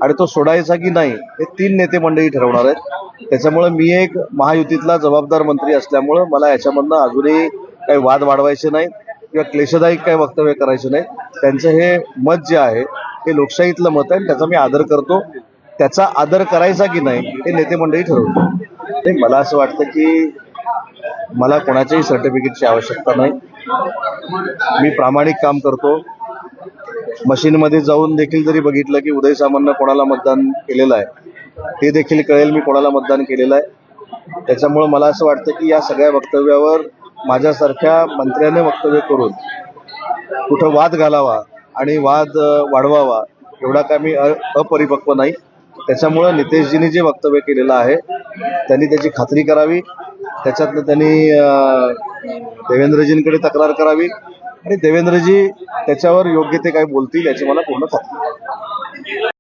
आणि तो सोडायचा की नाही हे 3 नेते मंडळी ठरवणार आहेत. त्याच्यामुळे मी एक महायुतीतला जबाबदार मंत्री असल्यामुळं मला याच्यामधनं अजूनही काही वाद वाढवायचे नाहीत किंवा क्लेशदायक काही वक्तव्य करायचे नाही. त्यांचं हे मत जे आहे हे लोकशाहीतलं मत आहे आणि त्याचा मी आदर करतो. त्याचा आदर करायचा की नाही हे नेते मंडळी ठरवतो. मला असं वाटतं की मला कोणाच्याही सर्टिफिकेटची आवश्यकता नाही. मी प्रामाणिक काम करतो. मशीनमध्ये जाऊन देखील जरी बघितलं की उदय सामंतनं कोणाला मतदान केलेलं आहे ते देखील कळेल मी कोणाला मतदान केलेलं आहे. त्याच्यामुळे मला असं वाटतं की या सगळ्या वक्तव्यावर माझ्यासारख्या मंत्र्याने वक्तव्य करून कुठं वाद घालावा आणि वाद वाढवावा एवढा काय मी अपरिपक्व नाही. त्याच्यामुळं नितेशजींनी जे वक्तव्य केलेलं आहे त्यांनी त्याची खात्री करावी. त्याच्यातनं त्यांनी देवेंद्रजींकडे तक्रार करावी आणि देवेंद्रजी त्याच्यावर योग्य ते काय बोलतील याची मला पूर्ण खात्री आहे.